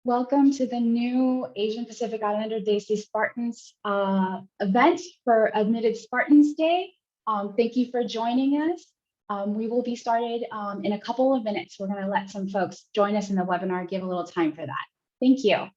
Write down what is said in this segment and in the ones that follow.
Welcome to the new Asian Pacific Islander Desi Spartans event for Admitted Spartans Day. Thank you for joining us. We will be started in a couple of minutes. We're going to let some folks join us in the webinar, give a little time for that. Thank you.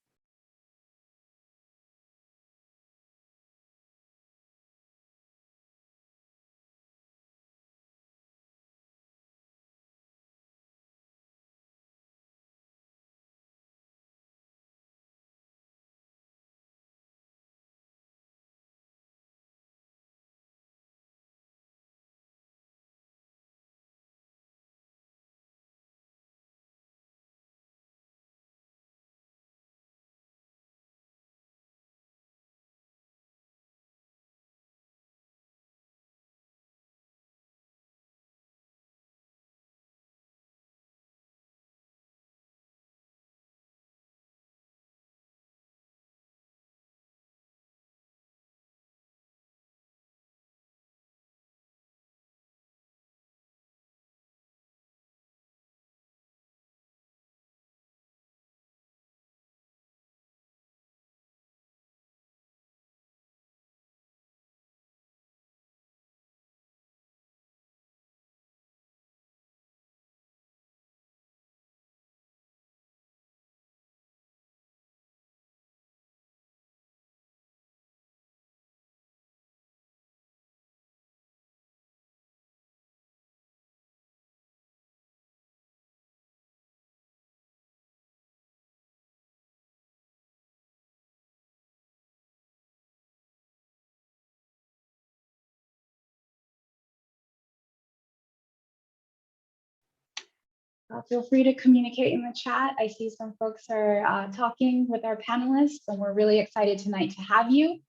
Feel free to communicate in the chat. I see some folks are talking with our panelists, and we're really excited tonight to have you.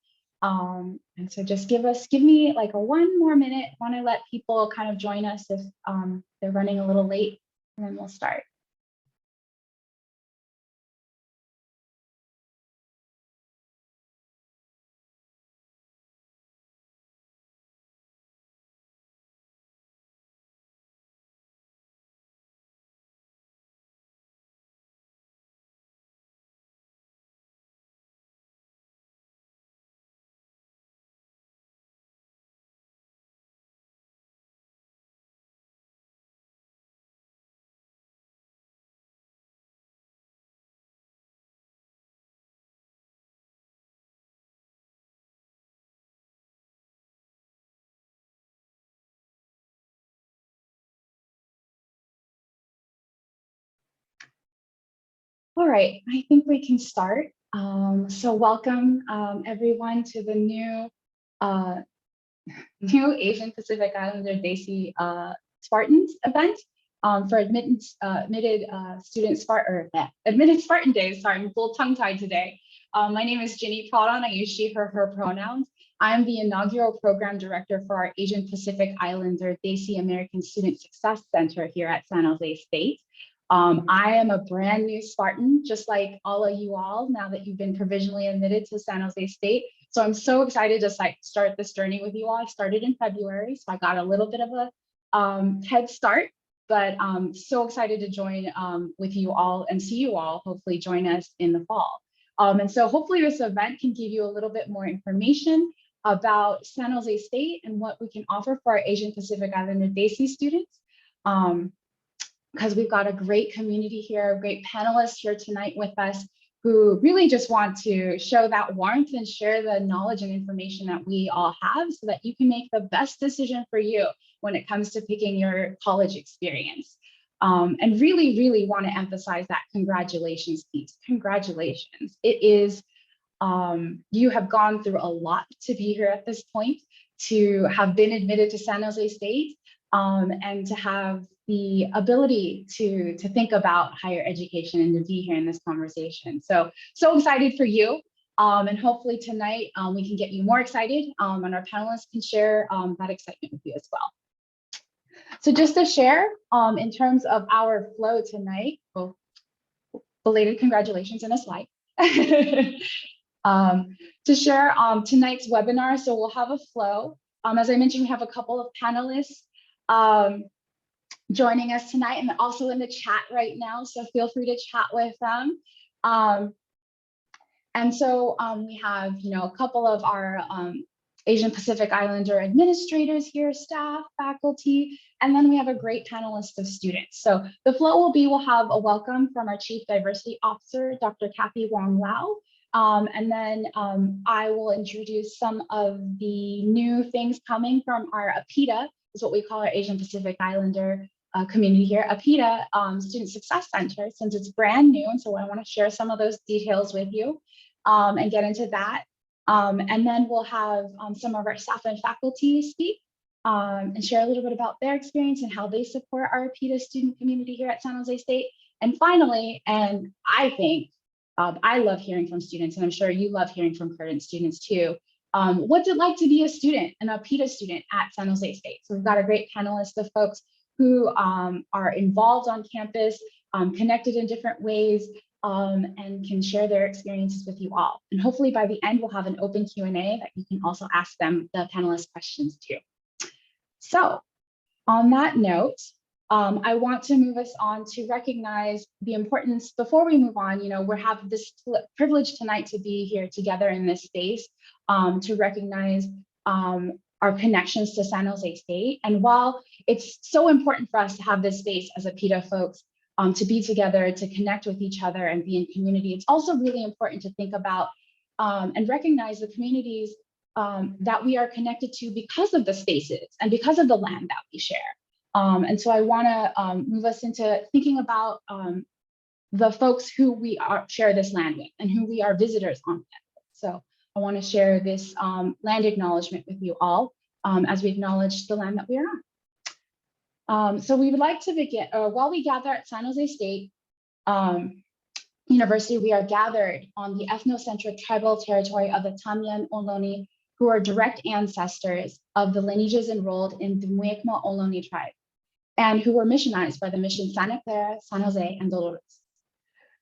And so just give me like one more minute. Want to let people kind of join us if they're running a little late, and then we'll start. All right, I think we can start. So welcome everyone to the new Asian Pacific Islander Desi Spartans event for admitted Spartan Days. Sorry, I'm a little tongue-tied today. My name is Ginny Prodon. I use she, her pronouns. I'm the inaugural program director for our Asian Pacific Islander Desi American Student Success Center here at San Jose State. I am a brand new Spartan, just like all of you all, now that you've been provisionally admitted to San Jose State. So I'm so excited to start this journey with you all. I started in February, so I got a little bit of a head start, but I'm so excited to join with you all and see you all hopefully join us in the fall. And so hopefully this event can give you a little bit more information about San Jose State and what we can offer for our Asian Pacific Islander Desi students. Because we've got a great community here, great panelists here tonight with us who really just want to show that warmth and share the knowledge and information that we all have so that you can make the best decision for you when it comes to picking your college experience. And really want to emphasize that congratulations piece. Congratulations. It is, you have gone through a lot to be here at this point, to have been admitted to San Jose State, and to have the ability to think about higher education and to be here in this conversation. So excited for you. And hopefully tonight we can get you more excited, and our panelists can share that excitement with you as well. So just to share in terms of our flow tonight, well, belated congratulations in a slide. To share tonight's webinar, so we'll have a flow. As I mentioned, we have a couple of panelists joining us tonight and also in the chat right now, so feel free to chat with them. Um, and so we have, a couple of our Asian Pacific Islander administrators here, staff, faculty, and then we have a great panelist of students. So the flow will be, we'll have a welcome from our Chief Diversity Officer, Dr. Kathy Wong Lau. And then I will introduce some of the new things coming from our APITA, is what we call our Asian Pacific Islander community here, APITA Student Success Center, since it's brand new. And so I want to share some of those details with you and get into that. And then we'll have some of our staff and faculty speak and share a little bit about their experience and how they support our APITA student community here at San Jose State. And finally, and I think I love hearing from students, and I'm sure you love hearing from current students too. What's it like to be a student, an APITA student at San Jose State? So we've got a great panelist of folks who are involved on campus, connected in different ways, and can share their experiences with you all. And hopefully by the end, we'll have an open Q&A that you can also ask them, the panelists, questions too. So on that note, I want to move us on to recognize the importance. Before we move on, we have this privilege tonight to be here together in this space to recognize our connections to San Jose State. And while it's so important for us to have this space as APITA folks to be together, to connect with each other and be in community, it's also really important to think about and recognize the communities that we are connected to because of the spaces and because of the land that we share. And so I want to move us into thinking about the folks who we share this land with and who we are visitors on that. So I want to share this land acknowledgement with you all as we acknowledge the land that we are on. So we would like to begin, while we gather at San Jose State University, we are gathered on the ethnocentric tribal territory of the Tamian Ohlone, who are direct ancestors of the lineages enrolled in the Muecma Ohlone tribe, and who were missionized by the mission Santa Clara, San Jose, and Dolores.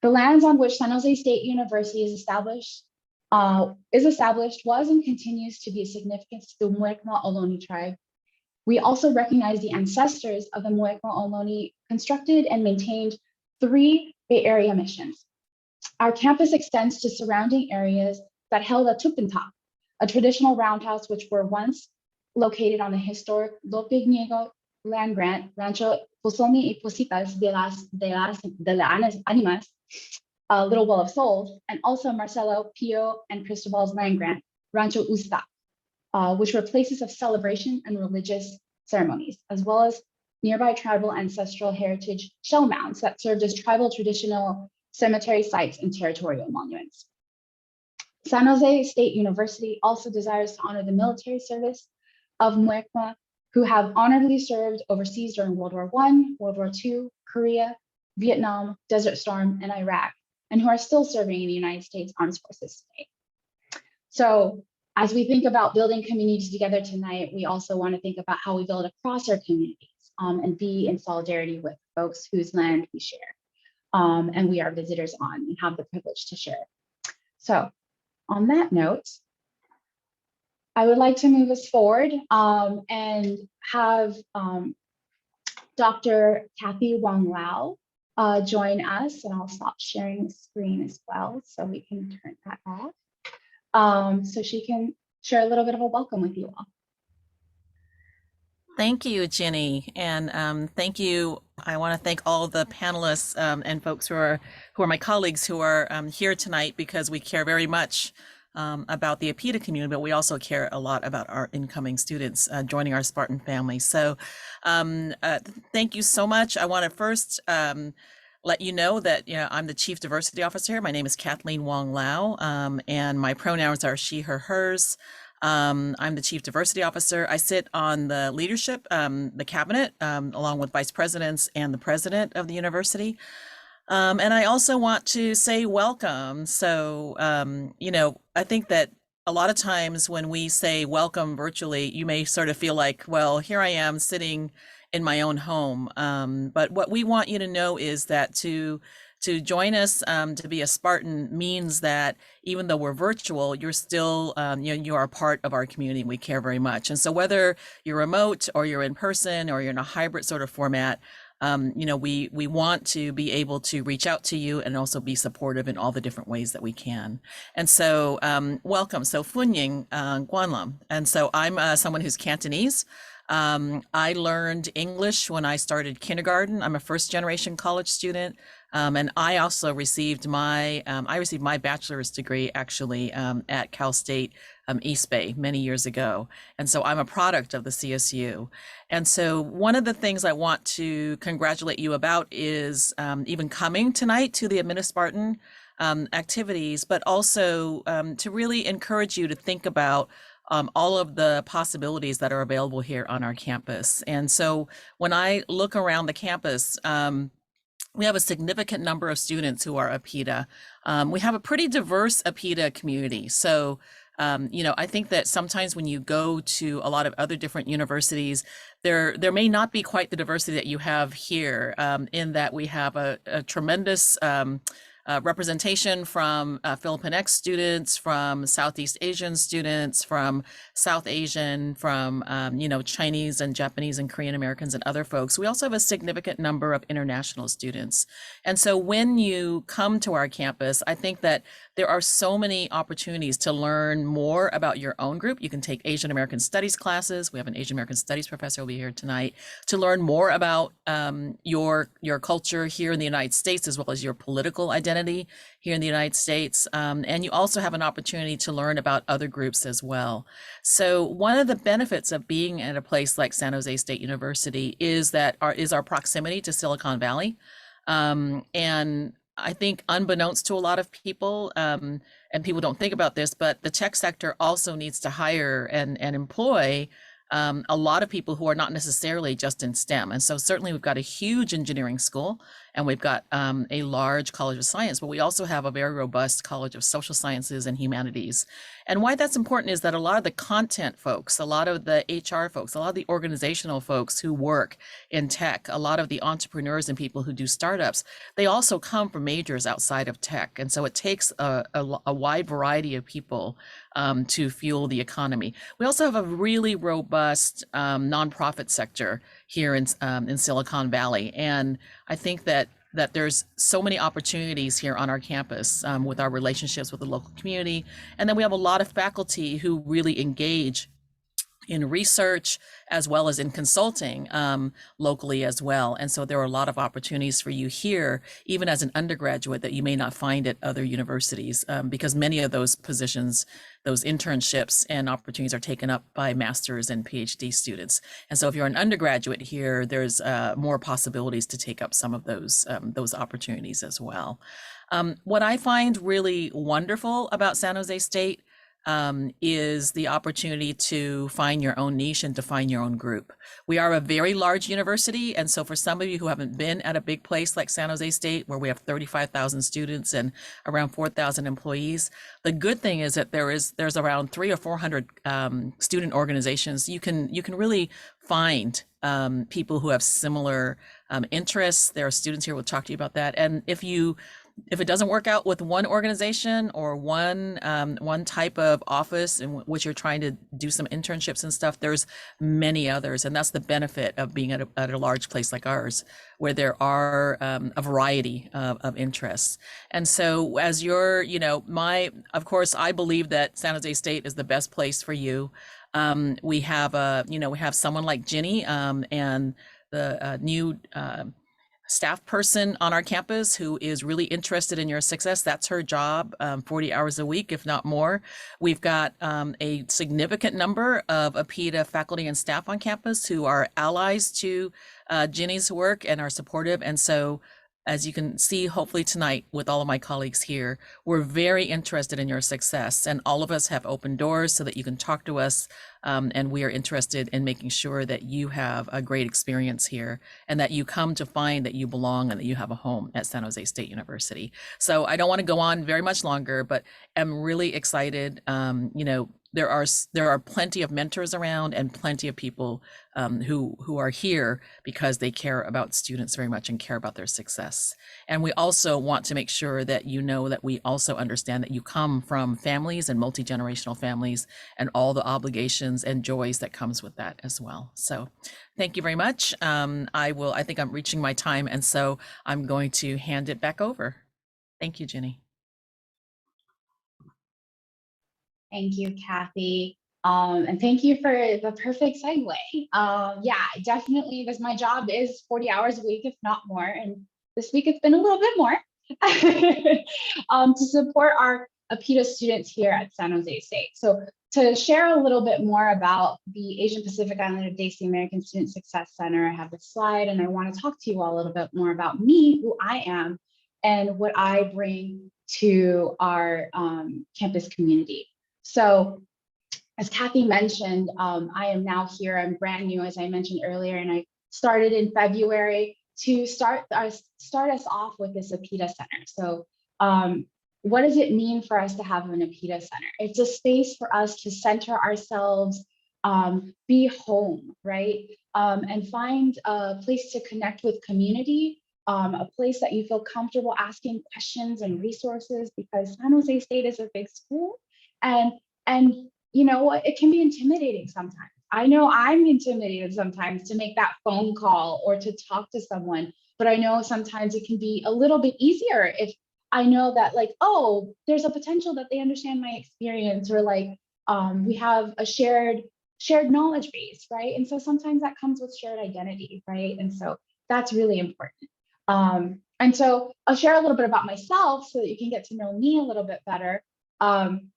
The lands on which San Jose State University is established, was and continues to be of significance to the Muecma Ohlone tribe. We also recognize the ancestors of the Muecma Ohlone constructed and maintained 3 Bay Area missions. Our campus extends to surrounding areas that held a tupintak, a traditional roundhouse which were once located on the historic Lope Niego land grant, Rancho Posomi y Positas de las Animas, Little Well of Souls, and also Marcelo, Pio, and Cristobal's land grant, Rancho Usta, which were places of celebration and religious ceremonies, as well as nearby tribal ancestral heritage shell mounds that served as tribal traditional cemetery sites and territorial monuments. San Jose State University also desires to honor the military service of Muecma, who have honorably served overseas during World War I, World War II, Korea, Vietnam, Desert Storm, and Iraq, and who are still serving in the United States Armed Forces today. So as we think about building communities together tonight, we also want to think about how we build across our communities and be in solidarity with folks whose land we share and we are visitors on and have the privilege to share. So on that note, I would like to move us forward and have Dr. Kathy Wong Lau join us, and I'll stop sharing the screen as well so we can turn that off. So she can share a little bit of a welcome with you all. Thank you, Jenny, and thank you. I want to thank all the panelists and folks who are my colleagues who are here tonight, because we care very much about the APITA community, but we also care a lot about our incoming students joining our Spartan family. So thank you so much. I want to first let you know that I'm the Chief Diversity Officer here. My name is Kathleen Wong Lau, and my pronouns are she, her, hers. I'm the Chief Diversity Officer. I sit on the leadership, the cabinet, along with vice presidents and the president of the university. And I also want to say welcome. So, I think that a lot of times when we say welcome virtually, you may sort of feel like, well, here I am sitting in my own home. But what we want you to know is that to join us, to be a Spartan, means that even though we're virtual, you're still, you are a part of our community. We care very much. And so whether you're remote or you're in person or you're in a hybrid sort of format, we want to be able to reach out to you and also be supportive in all the different ways that we can. And so, welcome. So, Funying Guanlam. And so, I'm someone who's Cantonese. I learned English when I started kindergarten. I'm a first generation college student. And I also received my bachelor's degree actually at Cal State East Bay many years ago. And so I'm a product of the CSU. And so one of the things I want to congratulate you about is even coming tonight to the Admit Spartan activities, but also to really encourage you to think about all of the possibilities that are available here on our campus. And so when I look around the campus, we have a significant number of students who are APITA. We have a pretty diverse APITA community. So, I think that sometimes when you go to a lot of other different universities, there may not be quite the diversity that you have here, in that we have a tremendous representation from Filipinx students, from Southeast Asian students, from South Asian, from Chinese and Japanese and Korean Americans and other folks. We also have a significant number of international students. And so when you come to our campus, I think that there are so many opportunities to learn more about your own group. You can take Asian American Studies classes. We have an Asian American Studies professor who will be here tonight to learn more about your culture here in the United States, as well as your political identity here in the United States. And you also have an opportunity to learn about other groups as well. So one of the benefits of being at a place like San Jose State University is our proximity to Silicon Valley. And I think unbeknownst to a lot of people, and people don't think about this, but the tech sector also needs to hire and employ a lot of people who are not necessarily just in STEM. And so certainly we've got a huge engineering school and we've got a large College of Science, but we also have a very robust College of Social Sciences and Humanities. And why that's important is that a lot of the content folks, a lot of the HR folks, a lot of the organizational folks who work in tech, a lot of the entrepreneurs and people who do startups, they also come from majors outside of tech. And so it takes a wide variety of people to fuel the economy. We also have a really robust nonprofit sector here in Silicon Valley. And I think that there's so many opportunities here on our campus with our relationships with the local community. And then we have a lot of faculty who really engage in research as well as in consulting locally as well. And so there are a lot of opportunities for you here, even as an undergraduate, that you may not find at other universities, because many of those positions, those internships and opportunities are taken up by master's and PhD students. And so if you're an undergraduate here, there's more possibilities to take up some of those opportunities as well. What I find really wonderful about San Jose State is the opportunity to find your own niche and to find your own group. We are a very large university. And so for some of you who haven't been at a big place like San Jose State, where we have 35,000 students and around 4,000 employees, the good thing is that there's around 300 or 400 student organizations. You can really find people who have similar interests. There are students here who will talk to you about that. And if it doesn't work out with one organization or one type of office in which you're trying to do some internships and stuff, there's many others. And that's the benefit of being at a large place like ours, where there are a variety of interests. And so as you're, of course, I believe that San Jose State is the best place for you. We have someone like Ginny and the new staff person on our campus who is really interested in your success. That's her job, 40 hours a week, if not more. We've got a significant number of APITA faculty and staff on campus who are allies to Ginny's work and are supportive. And so, as you can see, hopefully tonight with all of my colleagues here, we're very interested in your success, and all of us have open doors so that you can talk to us. And we are interested in making sure that you have a great experience here and that you come to find that you belong and that you have a home at San Jose State University. So I don't want to go on very much longer, but I'm really excited. there are plenty of mentors around and plenty of people who are here because they care about students very much and care about their success. And we also want to make sure that you know that we also understand that you come from families and multi-generational families and all the obligations and joys that comes with that as well. So thank you very much. I think I'm reaching my time, and so I'm going to hand it back over. Thank you, Jenny. Thank you, Kathy. And thank you for the perfect segue. Yeah, definitely, because my job is 40 hours a week, if not more. And this week it's been a little bit more to support our APITA students here at San Jose State. So to share a little bit more about the Asian Pacific Islander Desi American Student Success Center, I have this slide, and I want to talk to you all a little bit more about me, who I am, and what I bring to our campus community. So as Kathy mentioned, I am now here. I'm brand new, as I mentioned earlier, and I started in February to start us off with this APITA Center. So what does it mean for us to have an APITA Center? It's a space for us to center ourselves, be home, right? And find a place to connect with community, a place that you feel comfortable asking questions and resources, because San Jose State is a big school. And you know, it can be intimidating sometimes. I know I'm intimidated sometimes to make that phone call or to talk to someone, but I know sometimes it can be a little bit easier if I know that, like, oh, there's a potential that they understand my experience, or like we have a shared knowledge base, right? And so sometimes that comes with shared identity, right? And so that's really important. And so I'll share a little bit about myself so that you can get to know me a little bit better. And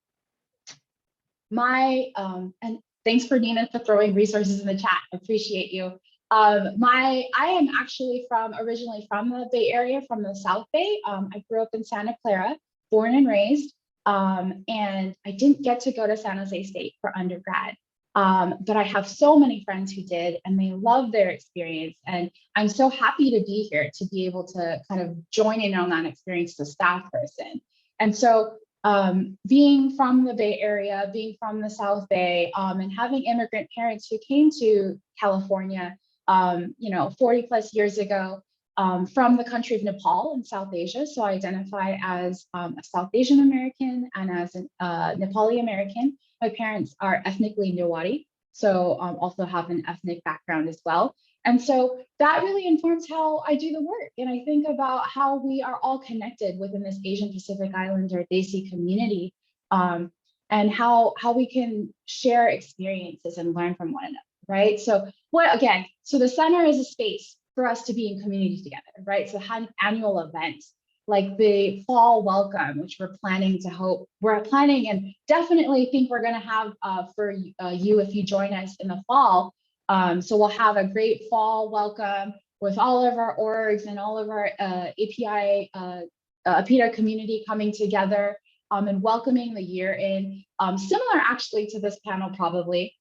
thanks for Nina for throwing resources in the chat. Appreciate you. I am actually originally from the Bay Area, from the South Bay. I grew up in Santa Clara, born and raised, and I didn't get to go to San Jose State for undergrad. But I have so many friends who did, and they love their experience. And I'm so happy to be here to be able to kind of join in on that experience as a staff person. And so being from the Bay Area, being from the South Bay, and having immigrant parents who came to California, 40 plus years ago, from the country of Nepal in South Asia. So I identify as a South Asian American and as a Nepali American. My parents are ethnically Newari, so also have an ethnic background as well. And so that really informs how I do the work. And I think about how we are all connected within this Asian Pacific Islander Desi community, and how we can share experiences and learn from one another, right? So so the center is a space for us to be in community together, right? So an annual event like the fall welcome, which we're planning and definitely think we're going to have for you if you join us in the fall. So we'll have a great fall welcome with all of our orgs and all of our APITA community coming together and welcoming the year in, similar actually to this panel probably.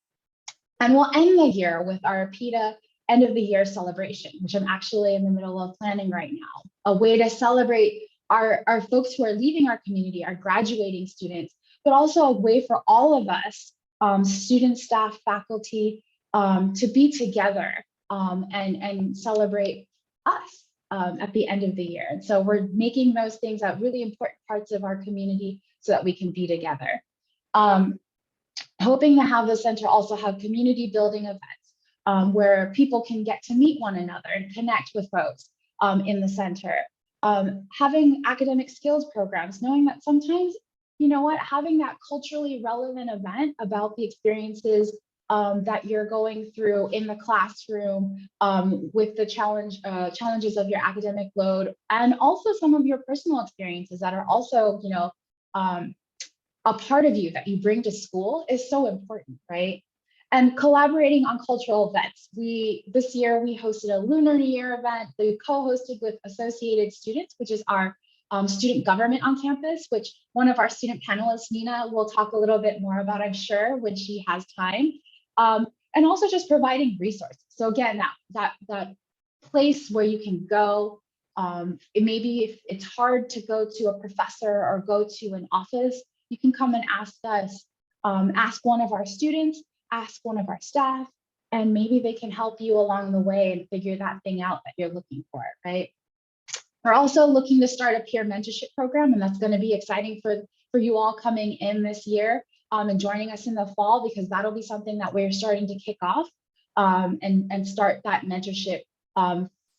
And we'll end the year with our APITA end of the year celebration, which I'm actually in the middle of planning right now, a way to celebrate our folks who are leaving our community, our graduating students, but also a way for all of us, students, staff, faculty, to be together and celebrate us at the end of the year. And so we're making those things really important parts of our community so that we can be together. Hoping to have the center also have community building events where people can get to meet one another and connect with folks in the center. Having academic skills programs, knowing that sometimes, having that culturally relevant event about the experiences that you're going through in the classroom with the challenges of your academic load, and also some of your personal experiences that are also, a part of you that you bring to school is so important, right? And collaborating on cultural events. This year we hosted a Lunar New Year event that we co-hosted with Associated Students, which is our student government on campus, which one of our student panelists, Nina, will talk a little bit more about, I'm sure, when she has time. And also just providing resources. So again, that place where you can go. Maybe if it's hard to go to a professor or go to an office, you can come and ask us Ask one of our students, ask one of our staff, and maybe they can help you along the way and figure that thing out that you're looking for, right? We're also looking to start a peer mentorship program, and that's going to be exciting for you all coming in this year and joining us in the fall, because that'll be something that we're starting to kick off and start that mentorship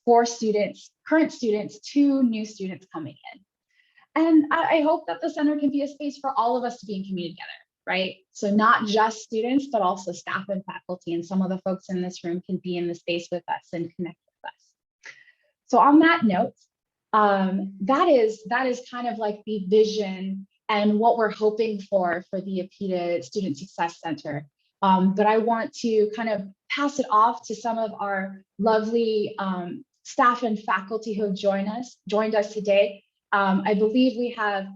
for students, current students to new students coming in. And I hope that the center can be a space for all of us to be in community together, right? So not just students, but also staff and faculty, and some of the folks in this room can be in the space with us and connect with us. So on that note, that is kind of like the vision and what we're hoping for the APITA Student Success Center. But I want to kind of pass it off to some of our lovely staff and faculty who have joined us today. I believe we have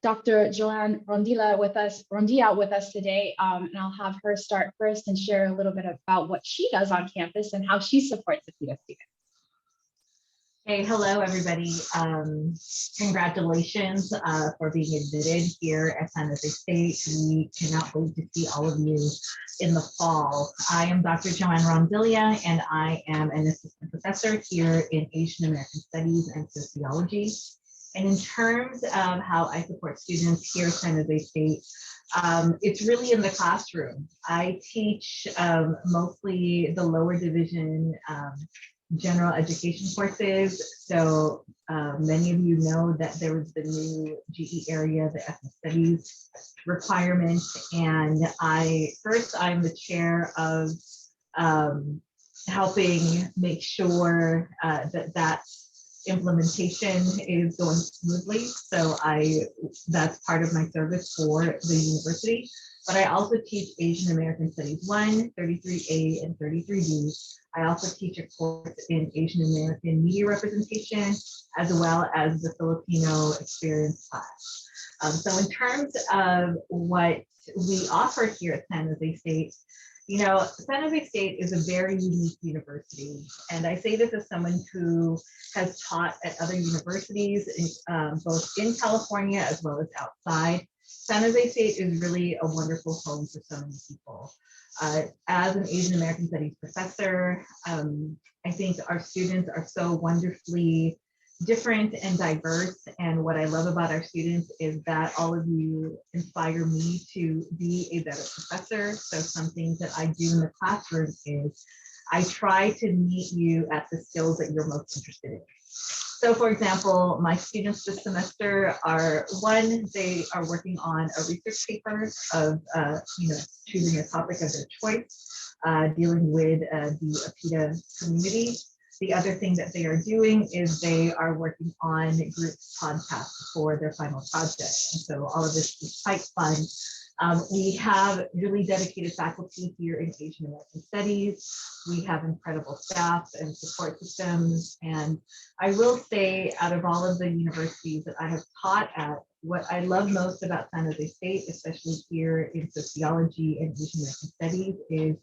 Dr. Joanne Rondia with us today, and I'll have her start first and share a little bit about what she does on campus and how she supports APITA students. Hey, hello, everybody. Congratulations for being admitted here at San Jose State. We cannot wait to see all of you in the fall. I am Dr. Joanne Rondilia, and I am an assistant professor here in Asian American Studies and Sociology. And in terms of how I support students here at San Jose State, it's really in the classroom. I teach mostly the lower division general education courses. So many of you know that there was the new GE area, the ethnic studies requirement. And I'm the chair of helping make sure that implementation is going smoothly. So that's part of my service for the university. But I also teach Asian American Studies 1, 33A, and 33B. I also teach a course in Asian American media representation, as well as the Filipino experience class. So in terms of what we offer here at San Jose State, you know, San Jose State is a very unique university. And I say this as someone who has taught at other universities, both in California as well as outside. San Jose State is really a wonderful home for so many people. As an Asian American Studies professor, I think our students are so wonderfully different and diverse. And what I love about our students is that all of you inspire me to be a better professor. So some things that I do in the classroom is I try to meet you at the skills that you're most interested in. So for example, my students this semester they are working on a research paper of, choosing a topic of their choice, dealing with the APITA community. The other thing that they are doing is they are working on group podcasts for their final project. And so all of this is quite fun. We have really dedicated faculty here in Asian American Studies. We have incredible staff and support systems. And I will say, out of all of the universities that I have taught at, what I love most about San Jose State, especially here in sociology and Asian American Studies, is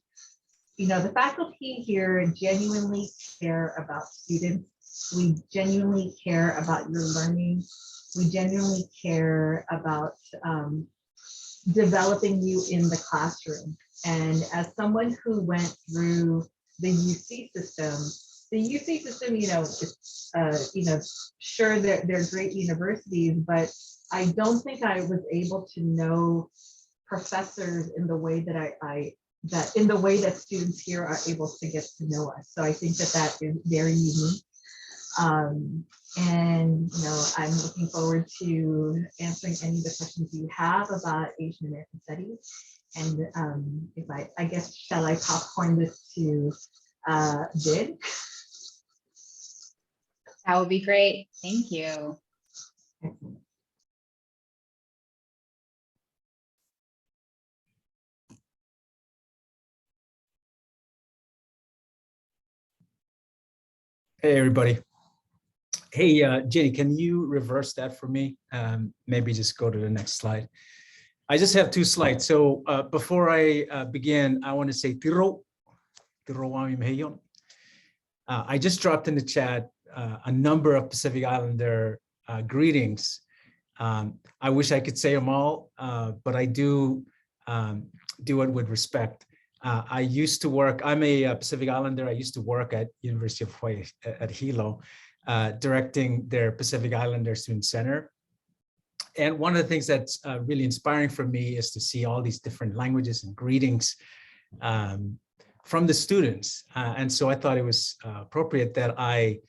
the faculty here genuinely care about students. We genuinely care about your learning. We genuinely care about developing you in the classroom. And as someone who went through the UC system, sure they're great universities, but I don't think I was able to know professors in the way that students here are able to get to know us. So I think that is very unique. And I'm looking forward to answering any of the questions you have about Asian American Studies. And if I guess, shall I popcorn this to Vid? That would be great. Thank you. Excellent. Hey, everybody. Hey, Jenny, can you reverse that for me? Maybe just go to the next slide. I just have 2 slides. So before I begin, I want to say tiro wami mahiyon. I just dropped in the chat a number of Pacific Islander greetings. I wish I could say them all, but I do do it with respect. I used to work, I'm a Pacific Islander. I used to work at University of Hawaii at Hilo, directing their Pacific Islander Student Center. And one of the things that's really inspiring for me is to see all these different languages and greetings from the students. And so I thought it was appropriate that I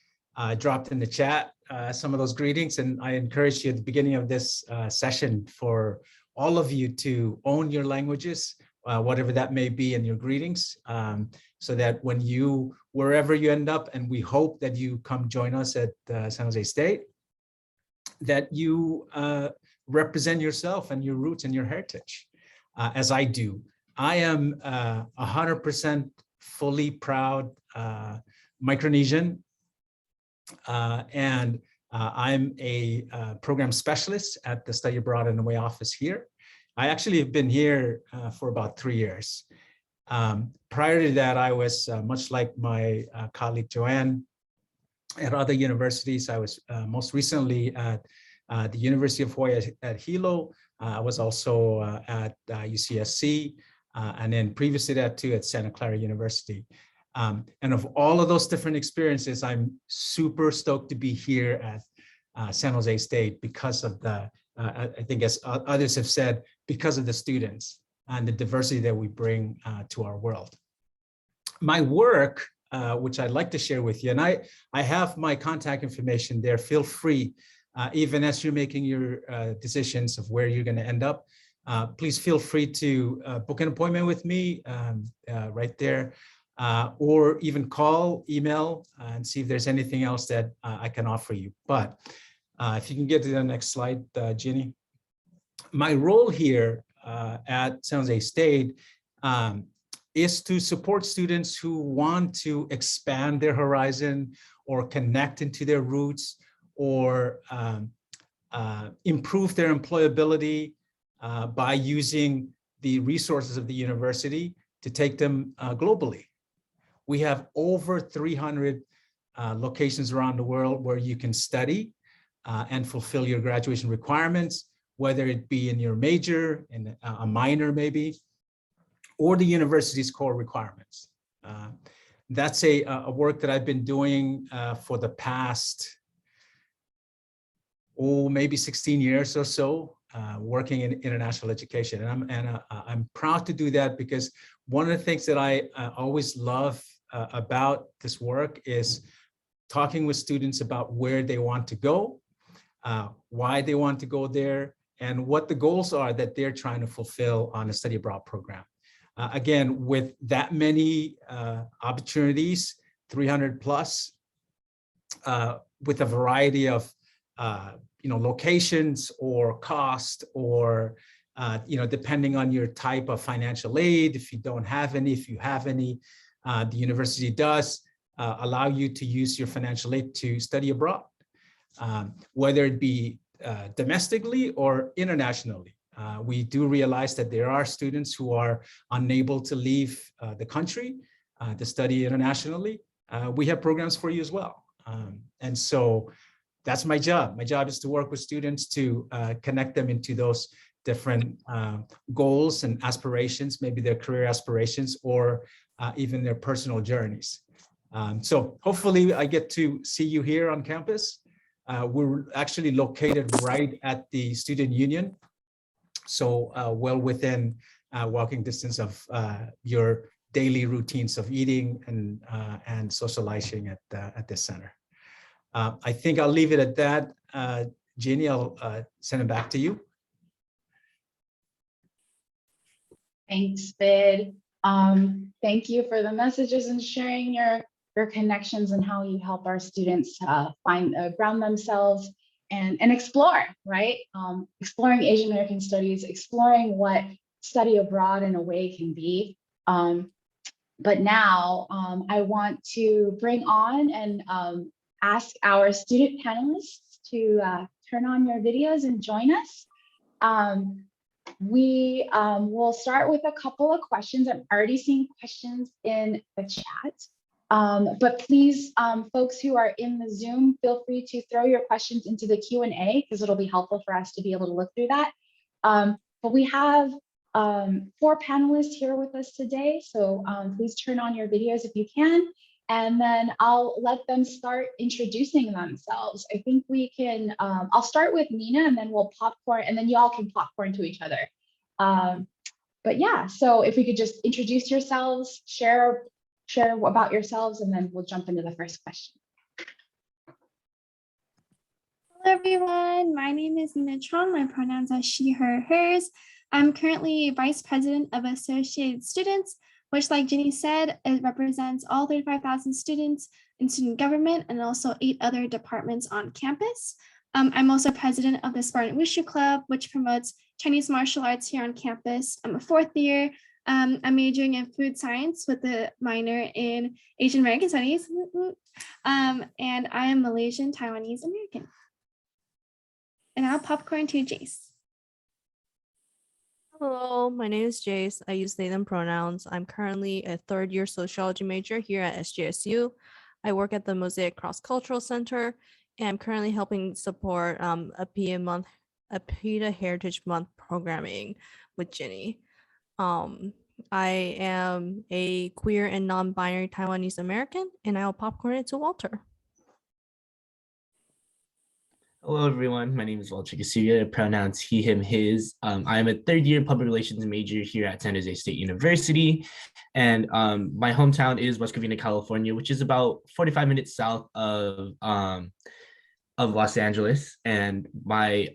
dropped in the chat some of those greetings. And I encourage you at the beginning of this session for all of you to own your languages, whatever that may be in your greetings, so that when you, wherever you end up, and we hope that you come join us at San Jose State, that you represent yourself and your roots and your heritage, as I do. I am 100% fully proud Micronesian, and I'm a program specialist at the Study Abroad and Away office here. I actually have been here for about 3 years. Prior to that, I was much like my colleague Joanne, at other universities. I was most recently at the University of Hawaii at Hilo. I was also at UCSC, and then previous to that too at Santa Clara University. And of all of those different experiences, I'm super stoked to be here at San Jose State because of the, I think as others have said, because of the students and the diversity that we bring to our world. My work, which I'd like to share with you, and I have my contact information there. Feel free, even as you're making your decisions of where you're going to end up, please feel free to book an appointment with me right there, or even call, email, and see if there's anything else that I can offer you. But if you can get to the next slide, Ginny. My role here at San Jose State is to support students who want to expand their horizon or connect into their roots or improve their employability by using the resources of the university to take them globally. We have over 300 locations around the world where you can study and fulfill your graduation requirements, whether it be in your major, in a minor maybe, or the university's core requirements. That's a work that I've been doing for the past, maybe 16 years or so, working in international education. And I'm proud to do that because one of the things that I always love about this work is talking with students about where they want to go, why they want to go there, and what the goals are that they're trying to fulfill on a study abroad program. Again, with that many opportunities, 300 plus, with a variety of locations or cost, or depending on your type of financial aid, if you don't have any, if you have any, the university does allow you to use your financial aid to study abroad, whether it be domestically or internationally. We do realize that there are students who are unable to leave the country to study internationally. We have programs for you as well. And so that's my job. My job is to work with students to connect them into those different goals and aspirations, maybe their career aspirations or even their personal journeys. So hopefully I get to see you here on campus. We're actually located right at the Student Union, so well within walking distance of your daily routines of eating and socializing at this center. I think I'll leave it at that. Jeannie, I'll send it back to you. Thanks, Bid. Thank you for the messages and sharing your connections and how you help our students find ground themselves and explore, right? Exploring Asian American studies, exploring what study abroad in a way can be. But now I want to bring on and ask our student panelists to turn on your videos and join us. We will start with a couple of questions. I'm already seeing questions in the chat. But please, folks who are in the Zoom, feel free to throw your questions into the Q&A because it'll be helpful for us to be able to look through that. But we have 4 panelists here with us today, so please turn on your videos if you can, and then I'll let them start introducing themselves. I think we can, I'll start with Nina and then we'll popcorn, and then y'all can popcorn to each other. But yeah, so if we could just introduce yourselves, share about yourselves, and then we'll jump into the first question. Hello everyone, my name is Nina Chong. My pronouns are she, her, hers. I'm currently Vice President of Associated Students, which, like Jenny said, it represents all 35,000 students in student government and also 8 other departments on campus. I'm also president of the Spartan Wushu Club, which promotes Chinese martial arts here on campus. I'm a 4th year. I'm majoring in food science with a minor in Asian American Studies. And I am Malaysian Taiwanese American. And I'll popcorn to Jace. Hello, my name is Jace. I use they, them pronouns. I'm currently a 3rd year sociology major here at SJSU. I work at the Mosaic Cross-Cultural Center, and I'm currently helping support a PETA Heritage Month programming with Jenny. I am a queer and non-binary Taiwanese American, and I'll popcorn it to Walter. Hello, everyone. My name is Walter Kasuga, pronouns he, him, his. I am a 3rd year public relations major here at San Jose State University. And my hometown is West Covina, California, which is about 45 minutes south of Los Angeles. And my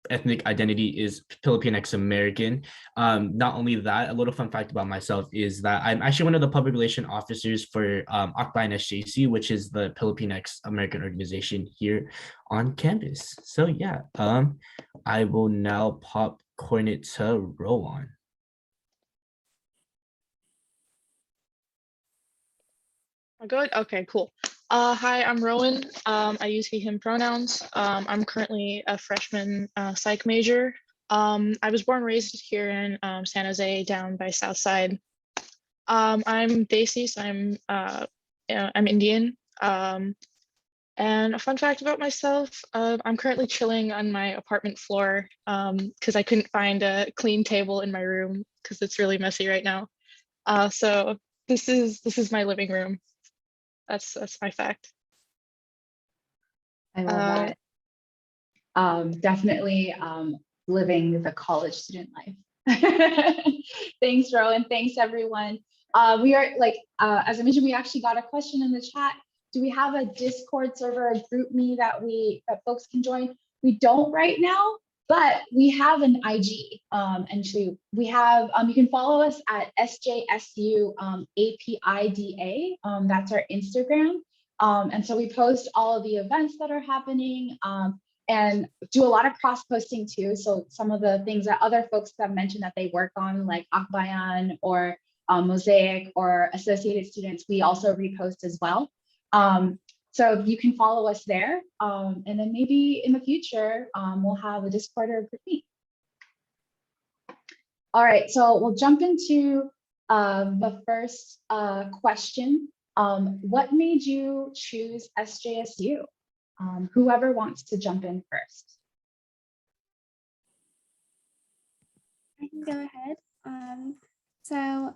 ethnic identity is Filipinx American. Not only that, a little fun fact about myself is that I'm actually one of the public relation officers for Akbayan SJC, which is the Filipinx American organization here on campus. So yeah, I will now popcorn it to Rowan. Good. Okay, cool. Hi, I'm Rowan. I use he, him pronouns. I'm currently a freshman psych major. I was born and raised here in San Jose, down by South Side. I'm Desi, so I'm Indian. And a fun fact about myself, I'm currently chilling on my apartment floor because I couldn't find a clean table in my room because it's really messy right now. So this is my living room. That's my fact. I love that. Definitely living the college student life. Thanks, Rowan. Thanks, everyone. We are as I mentioned, we actually got a question in the chat. Do we have a Discord server, a group me that folks can join? We don't right now, but we have an IG. And so we have, you can follow us at SJSU APIDA. That's our Instagram. And so we post all of the events that are happening and do a lot of cross posting too. So some of the things that other folks have mentioned that they work on, like Akbayan or Mosaic or Associated Students, we also repost as well. So you can follow us there. And then maybe in the future, we'll have a Discord or a group meet. All right, so we'll jump into the first question. What made you choose SJSU? Whoever wants to jump in first. I can go ahead. So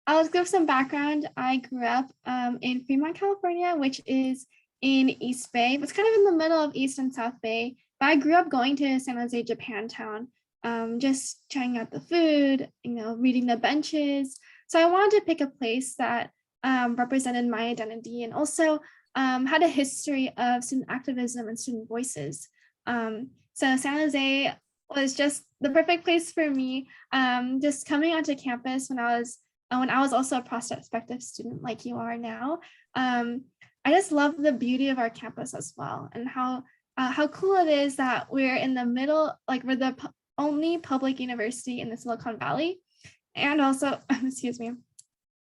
I'll give some background. I grew up in Fremont, California, which is in East Bay. It's kind of in the middle of East and South Bay. But I grew up going to San Jose Japantown, just trying out the food, reading the benches. So I wanted to pick a place that represented my identity and also had a history of student activism and student voices. So San Jose was just the perfect place for me. Just coming onto campus when I was also a prospective student like you are now. I just love the beauty of our campus as well, and how cool it is that we're in the middle, like we're the only public university in the Silicon Valley, and also, excuse me,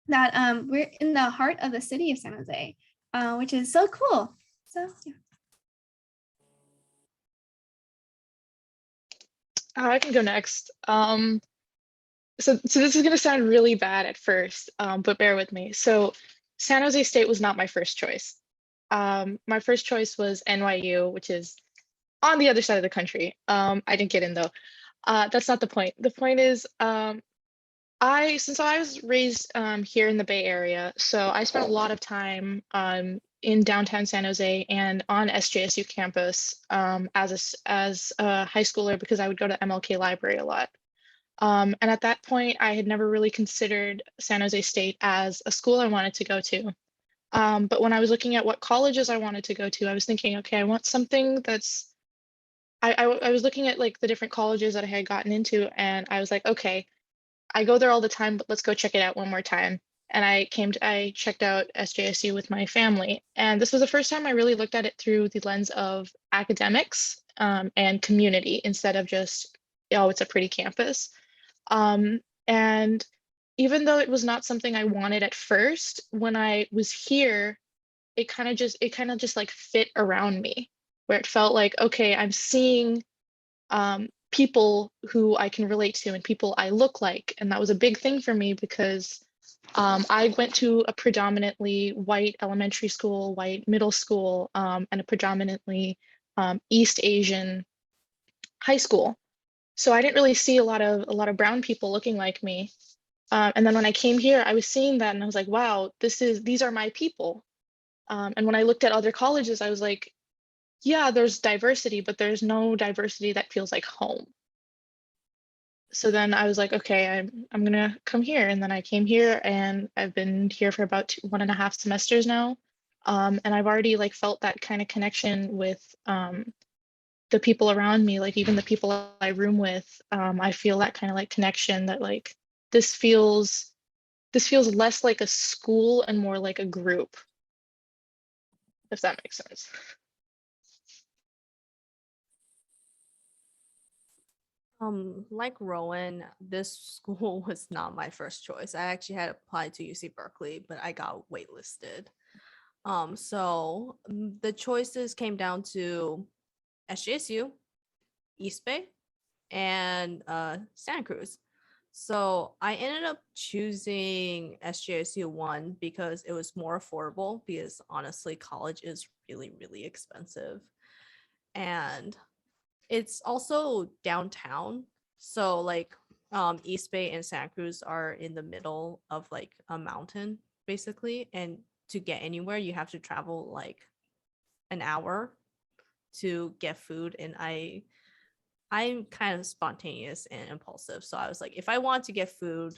that we're in the heart of the city of San Jose, which is so cool. So yeah. I can go next. so this is going to sound really bad at first, but bear with me. So San Jose State was not my first choice. My first choice was NYU, which is on the other side of the country. I didn't get in though. That's not the point. The point is, since I was raised here in the Bay Area, so I spent a lot of time in downtown San Jose and on SJSU campus as a high schooler because I would go to MLK Library a lot. And at that point, I had never really considered San Jose State as a school I wanted to go to. But when I was looking at what colleges I wanted to go to, I was thinking, okay, I want something that's, I was looking at like the different colleges that I had gotten into, and I was like, okay, I go there all the time, but let's go check it out one more time. And I checked out SJSU with my family. And this was the first time I really looked at it through the lens of academics and community instead of just, oh, it's a pretty campus. And even though it was not something I wanted at first, when I was here, it kind of just like fit around me, where it felt like, okay, I'm seeing people who I can relate to and people I look like. And that was a big thing for me because I went to a predominantly white elementary school, white middle school, and a predominantly East Asian high school. So I didn't really see a lot of brown people looking like me. And then when I came here, I was seeing that and I was like, wow, these are my people. And when I looked at other colleges, I was like, yeah, there's diversity, but there's no diversity that feels like home. So then I was like, okay, I'm gonna come here. And then I came here and I've been here for about 1.5 semesters now. And I've already like felt that kind of connection with the people around me, like even the people I room with. I feel that kind of like connection that like this feels less like a school and more like a group, if that makes sense. Like Rowan, this school was not my first choice. I actually had applied to UC Berkeley, but I got waitlisted. So the choices came down to SJSU, East Bay, and Santa Cruz. So I ended up choosing SJSU one because it was more affordable, because honestly, college is really, really expensive. And it's also downtown. So like East Bay and Santa Cruz are in the middle of like a mountain, basically. And to get anywhere, you have to travel like an hour to get food. And I'm kind of spontaneous and impulsive. So I was like, if I want to get food,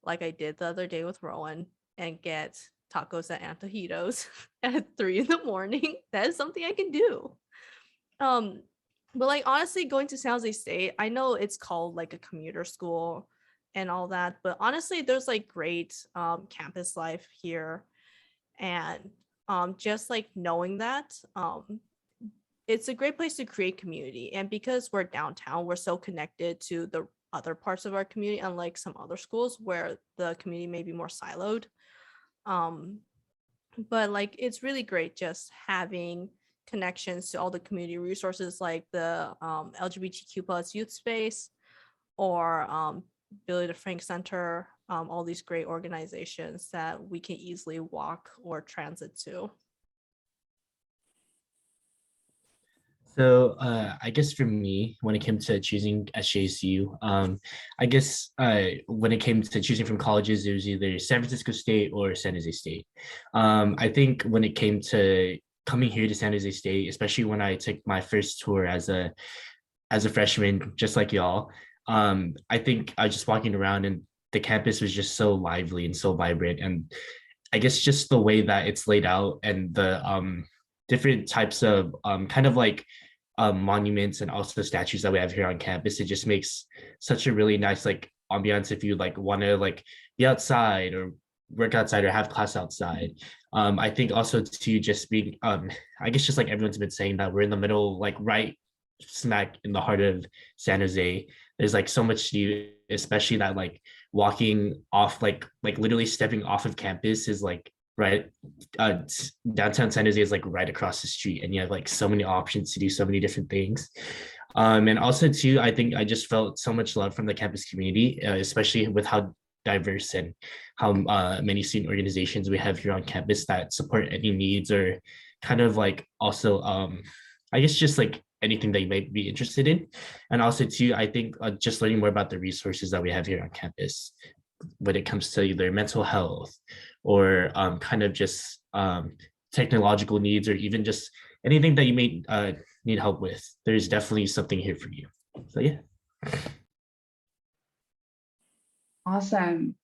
like I did the other day with Rowan, and get tacos at Antojitos at 3 a.m, that is something I can do. But like honestly, going to San Jose State, I know it's called like a commuter school and all that, but honestly, there's like great campus life here. And just like knowing that, it's a great place to create community. And because we're downtown, we're so connected to the other parts of our community, unlike some other schools where the community may be more siloed. But like it's really great just having connections to all the community resources like the LGBTQ plus youth space, or Billy DeFrank Center, all these great organizations that we can easily walk or transit to. So I guess for me, when it came to choosing SJSU, I guess when it came to choosing from colleges, it was either San Francisco State or San Jose State. I think when it came to coming here to San Jose State, especially when I took my first tour as a freshman, just like y'all, I think I was just walking around and the campus was just so lively and so vibrant. And I guess just the way that it's laid out and the different types of kind of like monuments and also statues that we have here on campus, it just makes such a really nice like ambiance if you like want to like be outside or work outside or have class outside. I think also to just being I guess just like everyone's been saying, that we're in the middle, like right smack in the heart of San Jose. There's like so much to do, especially that like walking off like literally stepping off of campus is like right? Downtown San Jose is like right across the street, and you have like so many options to do so many different things. And also too, I think I just felt so much love from the campus community, especially with how diverse and how many student organizations we have here on campus that support any needs or kind of like also I guess just like anything that you might be interested in. And also too, I think just learning more about the resources that we have here on campus when it comes to either mental health or kind of just technological needs or even just anything that you may need help with, there's definitely something here for you. So yeah. Awesome.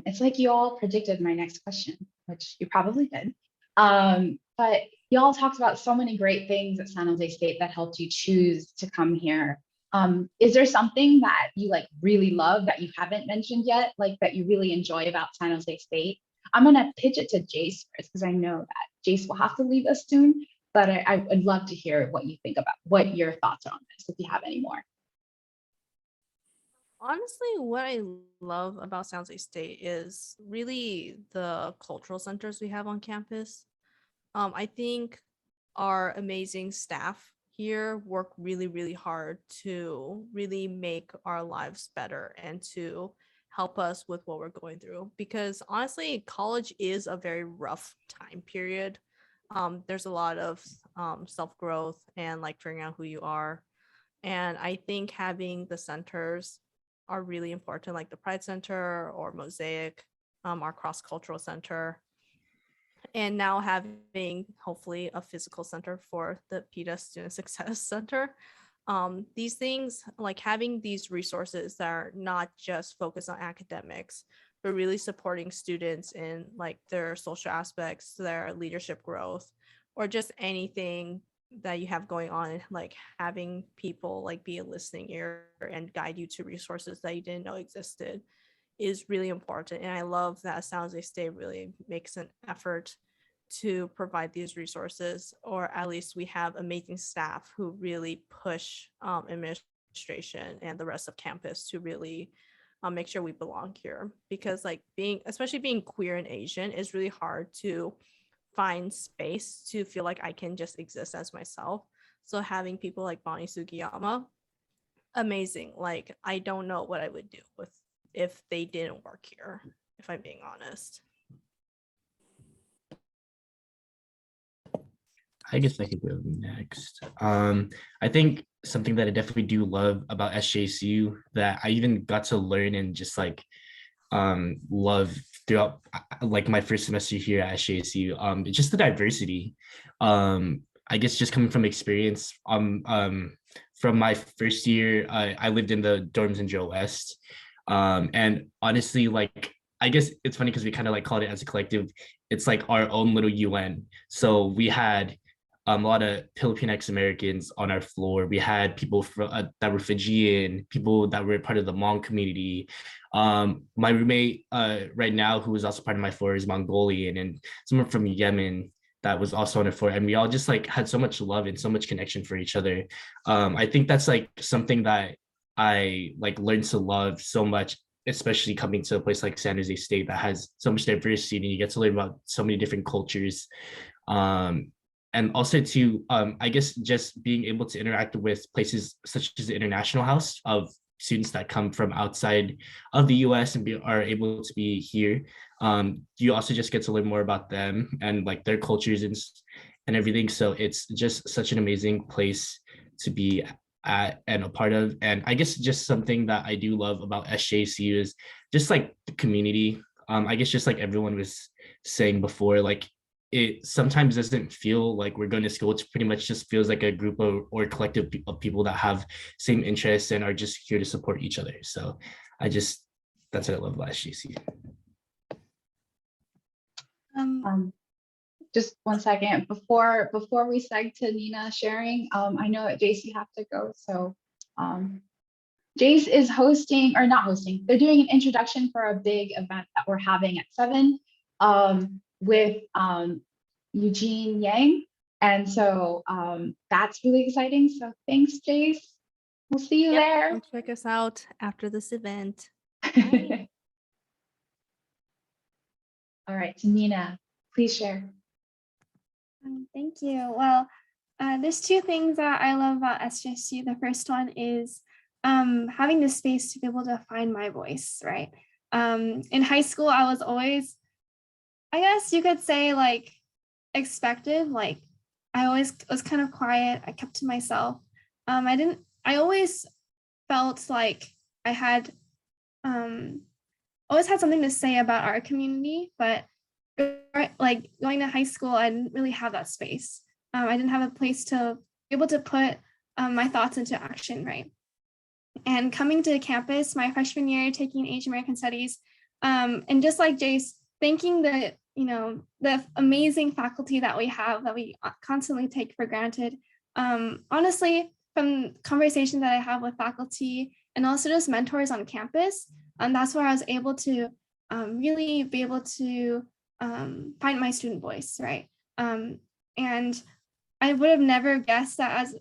It's like you all predicted my next question, which you probably did. But you all talked about so many great things at San Jose State that helped you choose to come here. Is there something that you like really love that you haven't mentioned yet, like that you really enjoy about San Jose State? I'm gonna pitch it to Jace first because I know that Jace will have to leave us soon, but I would love to hear what you think about what your thoughts are on this, if you have any more. Honestly, what I love about San Jose State is really the cultural centers we have on campus. I think our amazing staff here work really, really hard to really make our lives better and to help us with what we're going through. Because honestly, college is a very rough time period. There's a lot of self-growth and like figuring out who you are. And I think having the centers are really important, like the Pride Center or Mosaic, our cross-cultural center, and now having hopefully a physical center for the PETA Student Success Center. These things, like having these resources that are not just focused on academics, but really supporting students in like their social aspects, their leadership growth, or just anything that you have going on, like having people like be a listening ear and guide you to resources that you didn't know existed is really important. And I love that San Jose State really makes an effort to provide these resources, or at least we have amazing staff who really push administration and the rest of campus to really make sure we belong here. Because like especially being queer and Asian is really hard to find space to feel like I can just exist as myself. So having people like Bonnie Sugiyama, amazing. Like I don't know what I would do if they didn't work here, if I'm being honest. I guess I could go next. I think something that I definitely do love about SJSU that I even got to learn and just like love throughout like my first semester here at SJSU, it's just the diversity. I guess just coming from experience, from my first year, I lived in the dorms in Joe West. And honestly, like I guess it's funny because we kind of like called it as a collective. It's like our own little UN. So we had a lot of Filipinx Americans on our floor. We had people from that were Fijian, people that were part of the Hmong community. My roommate right now, who is also part of my floor, is Mongolian, and someone from Yemen that was also on the floor. And we all just like had so much love and so much connection for each other. I think that's like something that I like learned to love so much, especially coming to a place like San Jose State that has so much diversity and you get to learn about so many different cultures. And also to, I guess, just being able to interact with places such as the International House of students that come from outside of the US and are able to be here. You also just get to learn more about them and like their cultures and everything. So it's just such an amazing place to be at and a part of. And I guess just something that I do love about SJCU is just like the community. I guess just like everyone was saying before, like it sometimes doesn't feel like we're going to school. It pretty much just feels like a group of or collective of people that have same interests and are just here to support each other. So that's what I love about SJCU. Just 1 second before we seg to Nina sharing. I know that Jace, you have to go. So Jace is hosting, or not hosting, they're doing an introduction for a big event that we're having at 7 with Eugene Yang. And so that's really exciting. So thanks, Jace. We'll see you there. Come check us out after this event. All right, to Nina. Please share. Thank you. Well, there's two things that I love about SJSU. The first one is having the space to be able to find my voice, right? In high school, I was always, I guess you could say, like, expected. Like, I always was kind of quiet. I kept to myself. I always felt like I had always had something to say about our community, but like going to high school, I didn't really have that space. I didn't have a place to be able to put my thoughts into action, right? And coming to campus my freshman year, taking Asian American Studies, and just like Jace, thanking the the amazing faculty that we have that we constantly take for granted. Honestly, from conversations that I have with faculty and also just mentors on campus, that's where I was able to really be able to find my student voice, right? And I would have never guessed that, as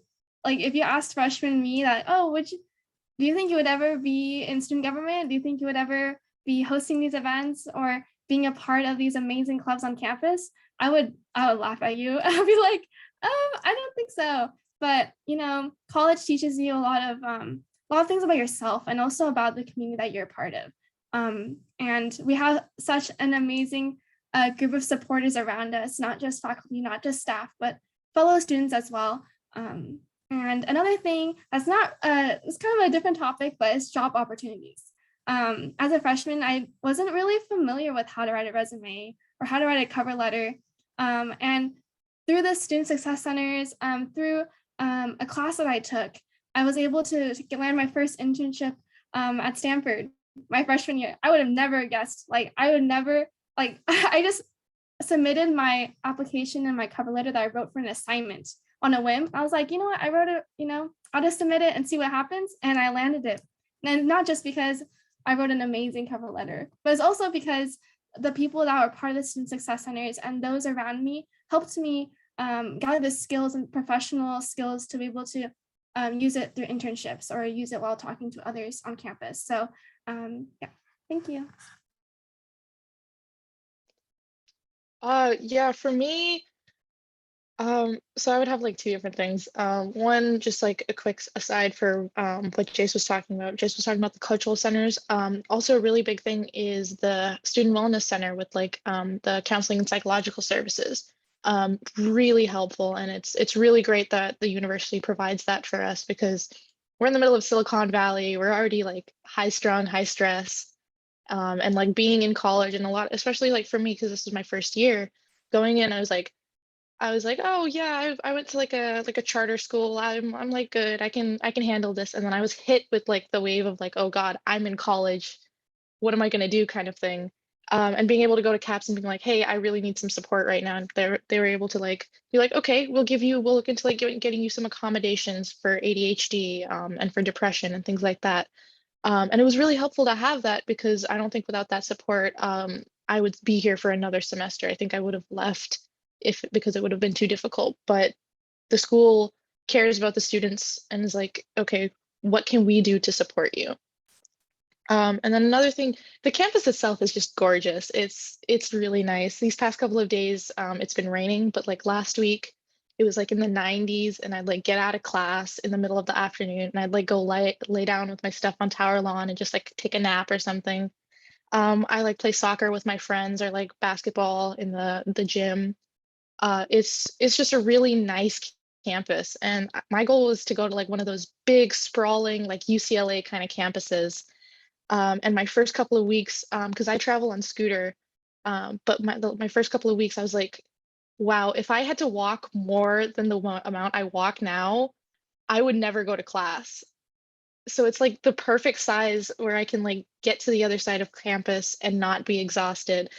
like, if you asked freshman me that, oh, do you think you would ever be in student government? Do you think you would ever be hosting these events or being a part of these amazing clubs on campus? I would laugh at you. I'd be like, I don't think so. But college teaches you a lot of things about yourself and also about the community that you're a part of. And we have such an amazing group of supporters around us, not just faculty, not just staff, but fellow students as well. And another thing that's not, it's kind of a different topic, but it's job opportunities. As a freshman, I wasn't really familiar with how to write a resume or how to write a cover letter. And through the Student Success Centers, through a class that I took, I was able to land my first internship at Stanford my freshman year. I would have never guessed, I just submitted my application and my cover letter that I wrote for an assignment on a whim. I was like, you know what, I wrote it, I'll just submit it and see what happens. And I landed it. And not just because I wrote an amazing cover letter, but it's also because the people that were part of the Student Success Centers and those around me helped me gather the skills and professional skills to be able to use it through internships or use it while talking to others on campus. So yeah, thank you. Yeah, for me, so I would have like two different things. One, just like a quick aside for what Jace was talking about. Jace was talking about the cultural centers. Also a really big thing is the student wellness center with like the counseling and psychological services. Really helpful, and it's really great that the university provides that for us because we're in the middle of Silicon Valley. We're already like high strung, high stress. And like being in college and a lot, especially like for me, because this was my first year going in, I was like, oh yeah, I went to like a charter school. I'm like good. I can handle this. And then I was hit with like the wave of like, oh God, I'm in college. What am I gonna do kind of thing. And being able to go to CAPS and being like, hey, I really need some support right now. And they were able to like be like, okay, we'll look into like getting you some accommodations for ADHD and for depression and things like that. And it was really helpful to have that because I don't think without that support, I would be here for another semester. I think I would have left because it would have been too difficult. But the school cares about the students and is like, okay, what can we do to support you? And then another thing, the campus itself is just gorgeous. It's really nice. These past couple of days, it's been raining, but like last week, it was like in the 90s, and I'd like get out of class in the middle of the afternoon, and I'd like go lay down with my stuff on Tower Lawn and just like take a nap or something. I like play soccer with my friends or like basketball in the gym. It's just a really nice campus, and my goal was to go to like one of those big sprawling like UCLA kind of campuses. And my first couple of weeks, because I travel on scooter, but my first couple of weeks, I was like, wow, if I had to walk more than the amount I walk now, I would never go to class. So it's like the perfect size where I can like get to the other side of campus and not be exhausted.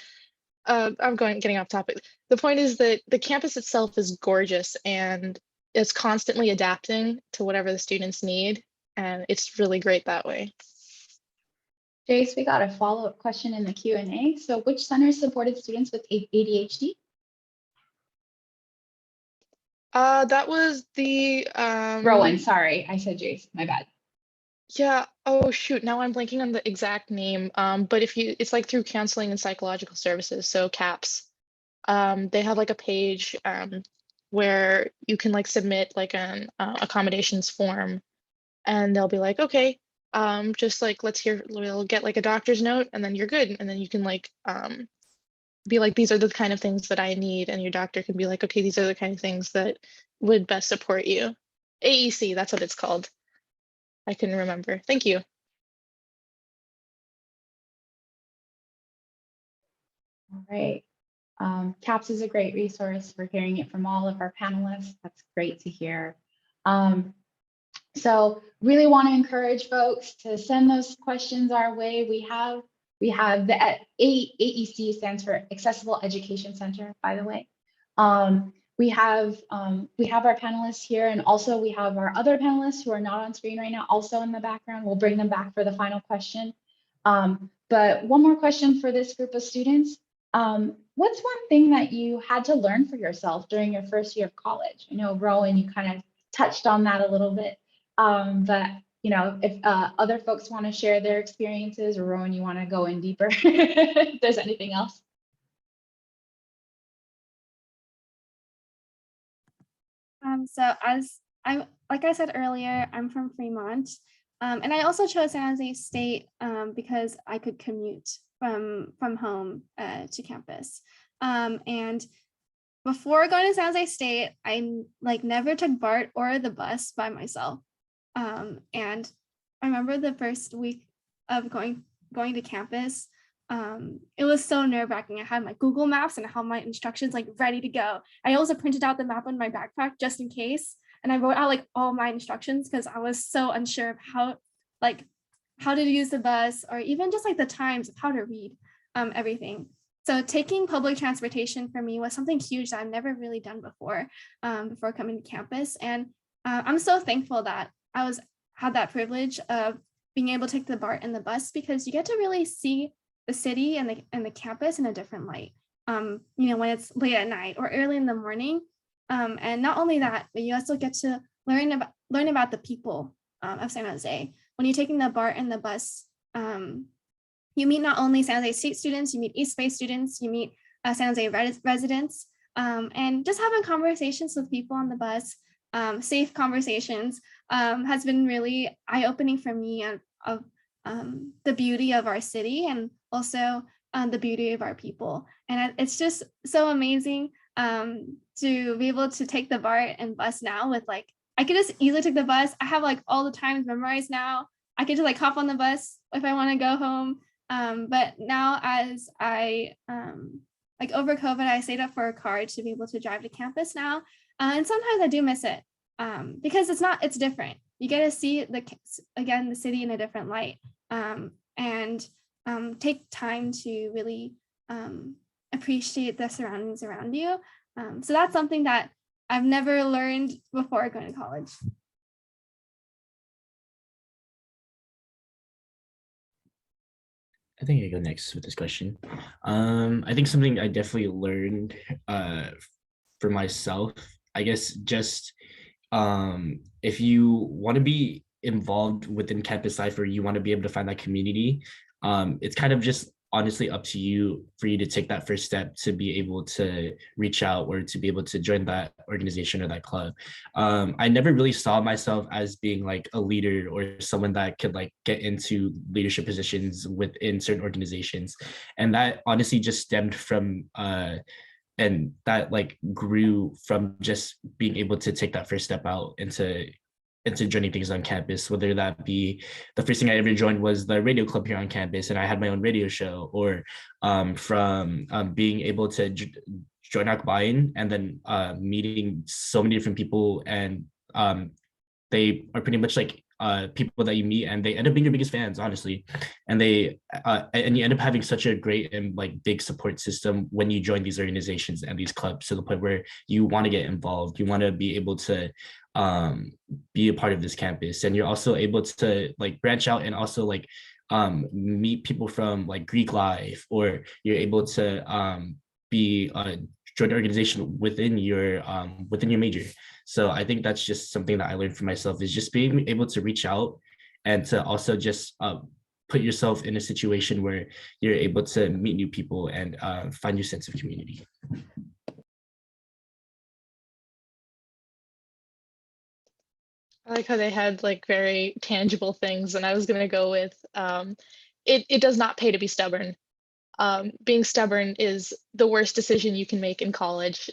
Getting off topic. The point is that the campus itself is gorgeous and it's constantly adapting to whatever the students need. And it's really great that way. Jace, we got a follow-up question in the Q&A. So which center supported students with ADHD? That was the Rowan, sorry, I said Jace, my bad. Yeah, oh shoot, now I'm blanking on the exact name. But it's like through counseling and psychological services, so CAPS. they have like a page where you can like submit like an accommodations form, and they'll be like, okay, just like we'll get like a doctor's note, and then you're good, and then you can like be like, these are the kind of things that I need, and your doctor can be like, okay, these are the kind of things that would best support you. AEC, that's what it's called. I couldn't remember. Thank you. All right. CAPS is a great resource for hearing it from all of our panelists. That's great to hear. So really want to encourage folks to send those questions our way. We have the AEC stands for Accessible Education Center, by the way. We have our panelists here, and also we have our other panelists who are not on screen right now, also in the background. We'll bring them back for the final question. But one more question for this group of students. What's one thing that you had to learn for yourself during your first year of college? I know, Rowan, you kind of touched on that a little bit, but you know, if other folks want to share their experiences, or Rowan, you want to go in deeper, if there's anything else. So as like I said earlier, I'm from Fremont, and I also chose San Jose State because I could commute from home to campus. And before going to San Jose State, I like never took BART or the bus by myself. And I remember the first week of going to campus, it was so nerve-wracking. I had my Google Maps and I had my instructions like ready to go. I also printed out the map on my backpack just in case. And I wrote out like all my instructions because I was so unsure of how to use the bus, or even just like the times of how to read everything. So taking public transportation for me was something huge that I've never really done before coming to campus. And I'm so thankful that I had that privilege of being able to take the BART and the bus, because you get to really see the city and the campus in a different light. You know, when it's late at night or early in the morning. And not only that, but you also get to learn about the people of San Jose. When you're taking the BART and the bus, you meet not only San Jose State students, you meet East Bay students, you meet San Jose residents, and just having conversations with people on the bus, safe conversations, has been really eye-opening for me of the beauty of our city, and also the beauty of our people. And it's just so amazing to be able to take the BART and bus now with like, I could just easily take the bus. I have like all the times memorized now. I could just like hop on the bus if I want to go home. But now as I, like over COVID, I saved up for a car to be able to drive to campus now. And sometimes I do miss it because it's different. You get to see the city in a different light, and take time to really appreciate the surroundings around you. So that's something that I've never learned before going to college. I think I go next with this question. I think something I definitely learned for myself, I guess, just if you want to be involved within campus life, or you want to be able to find that community, it's kind of just honestly up to you for you to take that first step to be able to reach out or to be able to join that organization or that club. I never really saw myself as being like a leader or someone that could like get into leadership positions within certain organizations. And that honestly just stemmed from and that like grew from just being able to take that first step out into joining things on campus, whether that be the first thing I ever joined was the radio club here on campus, and I had my own radio show, or from being able to join Akbayan and then meeting so many different people, and they are pretty much like people that you meet, and they end up being your biggest fans, honestly, and they and you end up having such a great and like big support system when you join these organizations and these clubs, to the point where you want to get involved, you want to be able to be a part of this campus, and you're also able to like branch out and also like meet people from like Greek life, or you're able to be join an organization within your major. So I think that's just something that I learned for myself, is just being able to reach out and to also just put yourself in a situation where you're able to meet new people and find your sense of community. I like how they had like very tangible things, and I was gonna go with it does not pay to be stubborn. Being stubborn is the worst decision you can make in college.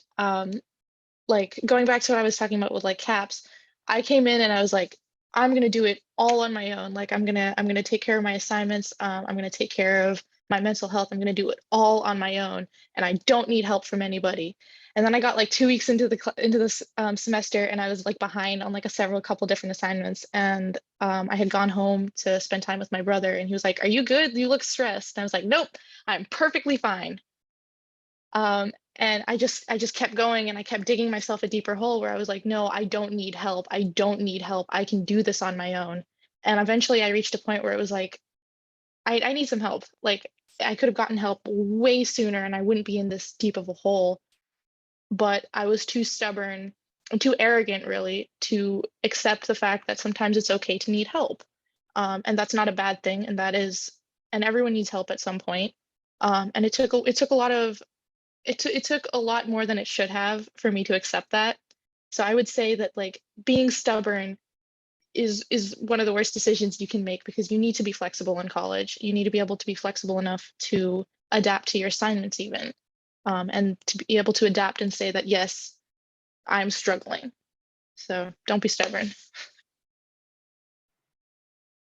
Like going back to what I was talking about with like CAPS, I came in and I was like, I'm gonna do it all on my own. Like I'm gonna take care of my assignments. I'm gonna take care of my mental health. I'm gonna do it all on my own, and I don't need help from anybody. And then I got like 2 weeks into this semester, and I was like behind on like a couple different assignments. And I had gone home to spend time with my brother, and he was like, "Are you good? You look stressed." And I was like, "Nope, I'm perfectly fine." And I just kept going, and I kept digging myself a deeper hole where I was like, no, I don't need help. I don't need help. I can do this on my own. And eventually I reached a point where it was like, I need some help. Like I could have gotten help way sooner and I wouldn't be in this deep of a hole. But I was too stubborn and too arrogant really to accept the fact that sometimes it's okay to need help. And that's not a bad thing. And everyone needs help at some point. And it took a lot of it took a lot more than it should have for me to accept that. So I would say that like being stubborn is one of the worst decisions you can make, because you need to be flexible in college. You need to be able to be flexible enough to adapt to your assignments even, and to be able to adapt and say that, yes, I'm struggling. So don't be stubborn.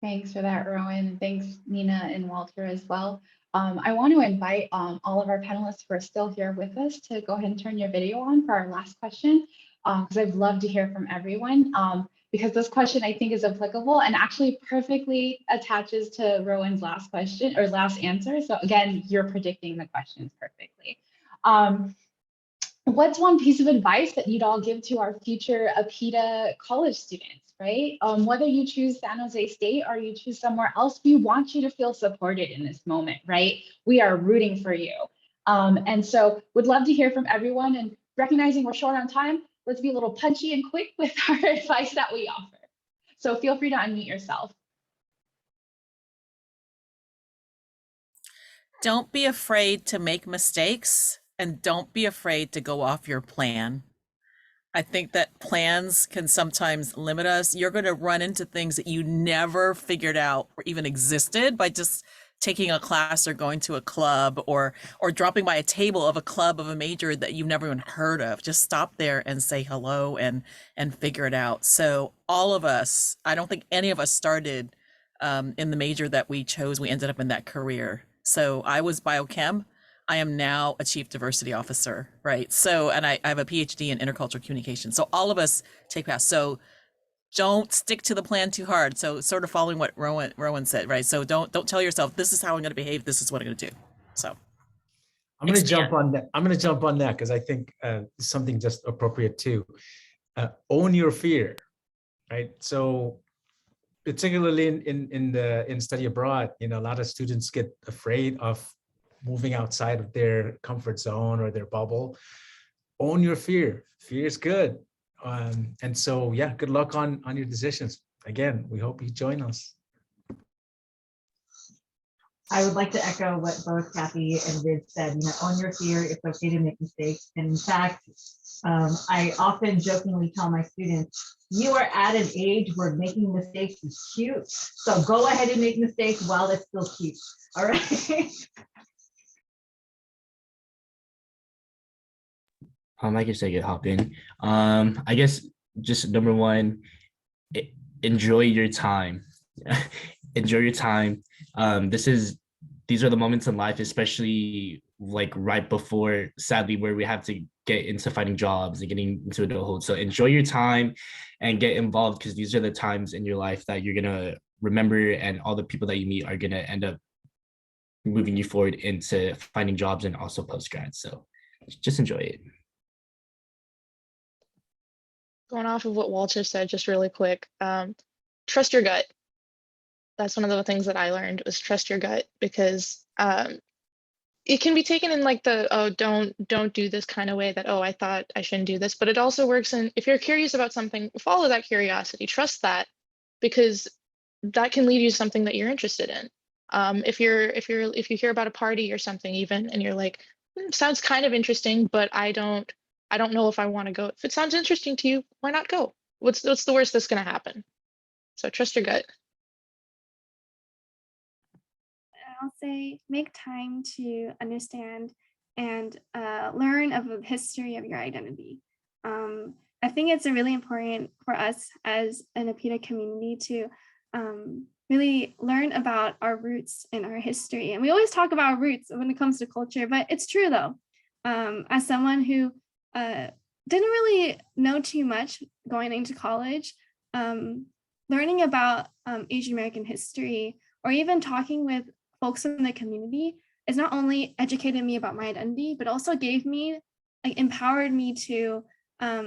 Thanks for that, Rowan. Thanks, Nina and Walter as well. I want to invite all of our panelists who are still here with us to go ahead and turn your video on for our last question, because I'd love to hear from everyone, because this question I think is applicable and actually perfectly attaches to Rowan's last question or last answer. So again, you're predicting the questions perfectly. What's one piece of advice that you'd all give to our future APITA college students, right? Whether you choose San Jose State or you choose somewhere else, we want you to feel supported in this moment, right? We are rooting for you. And so would love to hear from everyone, and recognizing we're short on time, let's be a little punchy and quick with our advice that we offer. So feel free to unmute yourself. Don't be afraid to make mistakes, and don't be afraid to go off your plan. I think that plans can sometimes limit us. You're going to run into things that you never figured out or even existed by just taking a class or going to a club, or dropping by a table of a club of a major that you've never even heard of. Just stop there and say hello and figure it out. So all of us, I don't think any of us started in the major that we chose. We ended up in that career. So I was biochem. I am now a chief diversity officer, right? So, and I have a PhD in intercultural communication. So all of us take paths. So don't stick to the plan too hard. So sort of following what Rowan said, right? So don't tell yourself, this is how I'm going to behave. This is what I'm going to do. So I'm going to jump on that. I'm going to jump on that because I think something just appropriate too. Own your fear, right? So particularly in study abroad, a lot of students get afraid of moving outside of their comfort zone or their bubble. Own your fear. Fear is good. And so, yeah, good luck on your decisions. Again, we hope you join us. I would like to echo what both Kathy and Vid said. Own your fear. It's okay to make mistakes. And in fact, I often jokingly tell my students, you are at an age where making mistakes is cute. So go ahead and make mistakes while it's still cute. All right. I guess I could hop in. I guess just number one, enjoy your time. Enjoy your time. These are the moments in life, especially like right before, sadly, where we have to get into finding jobs and getting into adulthood. So enjoy your time and get involved, because these are the times in your life that you're gonna remember, and all the people that you meet are gonna end up moving you forward into finding jobs and also post-grad. So just enjoy it. Going off of what Walter said, just really quick, trust your gut. That's one of the things that I learned, was trust your gut, because it can be taken in like the, oh, don't do this kind of way, that, oh, I thought I shouldn't do this. But it also works in, if you're curious about something, follow that curiosity, trust that, because that can lead you to something that you're interested in. If you hear about a party or something even, and you're like, sounds kind of interesting, but I don't know if I want to go. If it sounds interesting to you, why not go? What's the worst that's going to happen? So trust your gut. I'll say make time to understand and learn of the history of your identity. I think it's really important for us as an APITA community to really learn about our roots and our history. And we always talk about roots when it comes to culture, but it's true though. As someone who didn't really know too much going into college, learning about Asian American history or even talking with folks in the community has not only educated me about my identity, but also gave me, like, empowered me to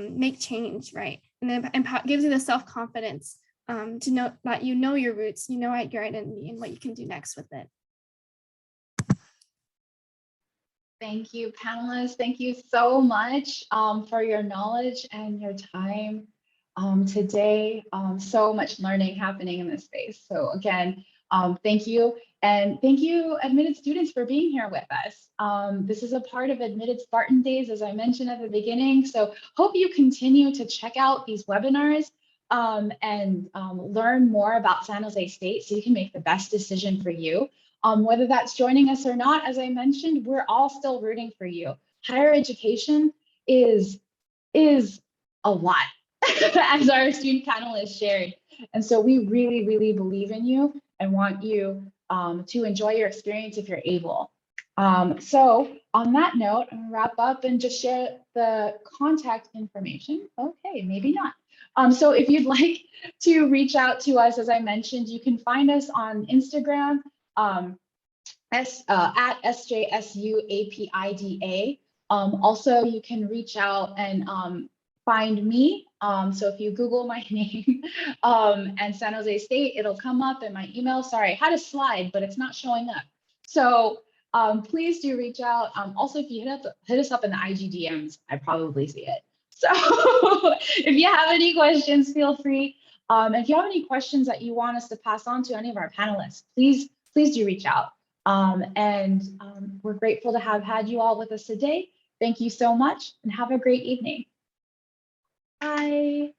make change, right? And then gives you the self-confidence to know that you know your roots, you know your identity and what you can do next with it. Thank you, panelists. Thank you so much for your knowledge and your time today. So much learning happening in this space. So again, thank you. And thank you, admitted students, for being here with us. This is a part of Admitted Spartan Days, as I mentioned at the beginning. So hope you continue to check out these webinars and learn more about San Jose State so you can make the best decision for you. Whether that's joining us or not, as I mentioned, we're all still rooting for you. Higher education is a lot, as our student panelists shared. And so we really, really believe in you and want you to enjoy your experience if you're able. So on that note, I'm gonna wrap up and just share the contact information. Okay, maybe not. So if you'd like to reach out to us, as I mentioned, you can find us on Instagram at SJSUAPIDA. Also, you can reach out and find me. So if you Google my name and San Jose State, it'll come up in my email. Sorry, I had a slide, but it's not showing up. So please do reach out. Also, if you hit us up in the IG DMs, I probably see it. So if you have any questions, feel free. If you have any questions that you want us to pass on to any of our panelists, please do reach out. We're grateful to have had you all with us today. Thank you so much and have a great evening. Bye.